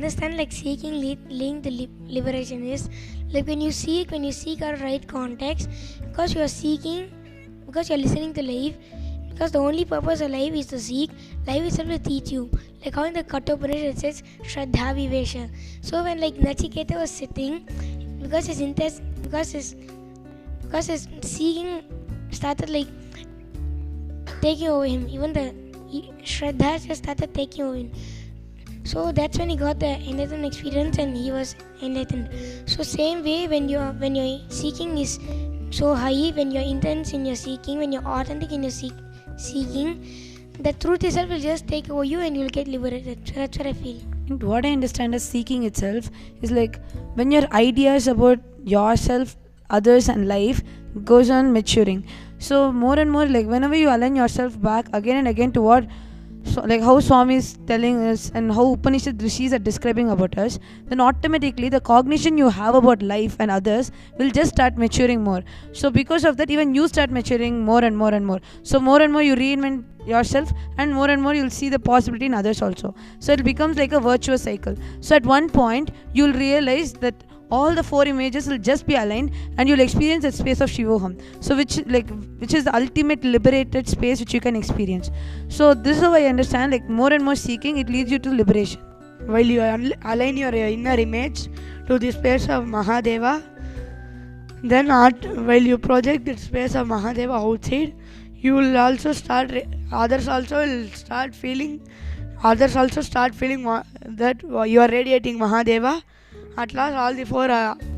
understand like seeking leading to liberation is like when you seek our right context, because you are seeking, because you are listening to life, because the only purpose of life is to seek, life itself will teach you. Like how in the Kathopanishad it says Shraddha Vivesha. So when like Nachiketa was sitting, because his interest, because his seeking started like taking over him, even the Shraddha just started taking over him. So that's when he got the enlightened experience and he was enlightened. So same way when your seeking is so high, when you're intense in your seeking, when you're authentic in your seeking, the truth itself will just take over you and you'll get liberated. So that's what I feel. And what I understand as seeking itself is like when your ideas about yourself, others and life goes on maturing. So more and more, like whenever you align yourself back again and again to what, so like how Swami is telling us and how Upanishad Rishis are describing about us, then automatically the cognition you have about life and others will just start maturing more. So because of that, even you start maturing more and more and more. So more and more you reinvent yourself, and more you'll see the possibility in others also. So it becomes like a virtuous cycle. So at one point you'll realize that all the four images will just be aligned and you'll experience that space of Shivoham. So which is the ultimate liberated space which you can experience. So this is how I understand, like more and more seeking, it leads you to liberation. While you align your inner image to the space of Mahadeva, then while you project the space of Mahadeva outside, you will also start, others also start feeling that you are radiating Mahadeva. At last, all the four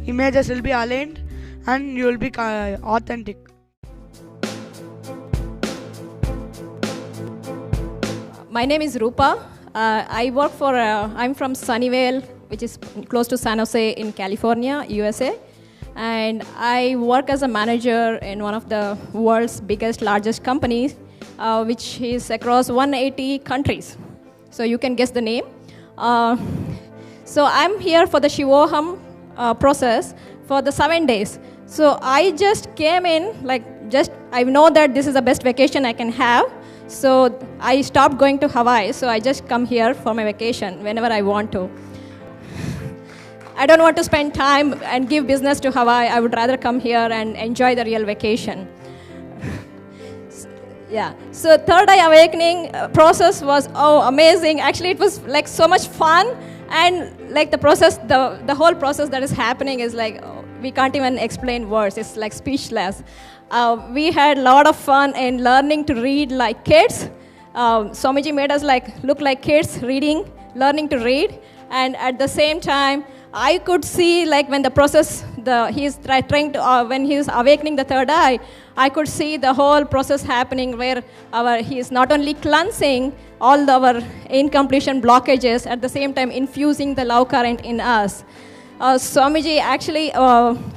images will be aligned and you will be authentic. My name is Rupa. I'm from Sunnyvale, which is close to San Jose in California, USA. And I work as a manager in one of the world's largest companies, which is across 180 countries. So you can guess the name. So I'm here for the Shivoham process for the 7 days. So I just came in, I know that this is the best vacation I can have. So I stopped going to Hawaii. So I just come here for my vacation whenever I want to. I don't want to spend time and give business to Hawaii. I would rather come here and enjoy the real vacation. Yeah. So Third Eye Awakening process was amazing. Actually, it was like so much fun. And like the process, the whole process that is happening is like, we can't even explain words. It's like speechless. We had a lot of fun in learning to read like kids. Swamiji made us look like kids learning to read. And at the same time, I could see when the process, when he's awakening the third eye, I could see the whole process happening where he is not only cleansing all our incompletion blockages, at the same time infusing the love current in us. Swamiji actually,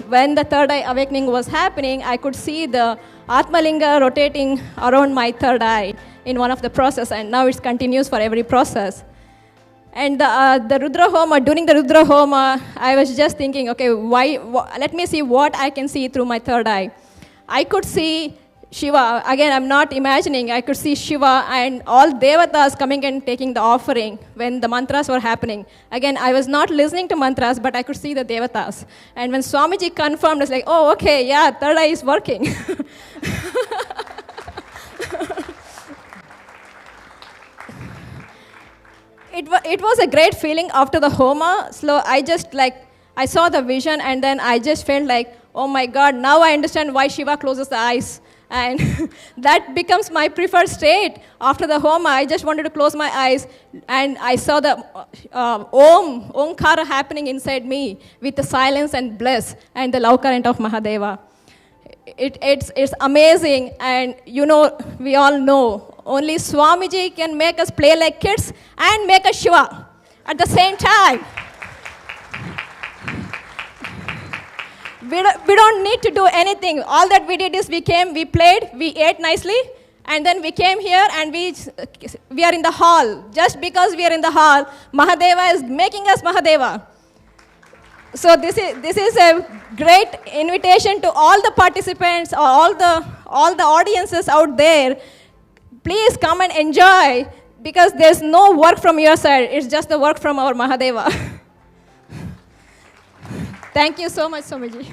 when the third eye awakening was happening, I could see the Atmalinga rotating around my third eye in one of the process, and now it continues for every process. And the Rudra Homa, during the Rudra Homa, I was just thinking, okay, let me see what I can see through my third eye. I could see Shiva. Again, I'm not imagining. I could see Shiva and all Devatas coming and taking the offering when the mantras were happening. Again, I was not listening to mantras, but I could see the Devatas. And when Swamiji confirmed, it's like, oh, okay, yeah, third eye is working. It was a great feeling after the Homa. So I saw the vision, and then I just felt like, oh my God, now I understand why Shiva closes the eyes. And that becomes my preferred state. After the Homa, I just wanted to close my eyes, and I saw the Omkara happening inside me with the silence and bliss and the love current of Mahadeva. It's amazing, and we all know, only Swamiji can make us play like kids and make us Shiva at the same time. We don't need to do anything. All that we did is we came, we played, we ate nicely, and then we came here and we are in the hall. Just because we are in the hall, Mahadeva is making us Mahadeva. So this is a great invitation to all the participants, all the audiences out there. Please come and enjoy because there's no work from your side, it's just the work from our Mahadeva. Thank you so much, Swamiji.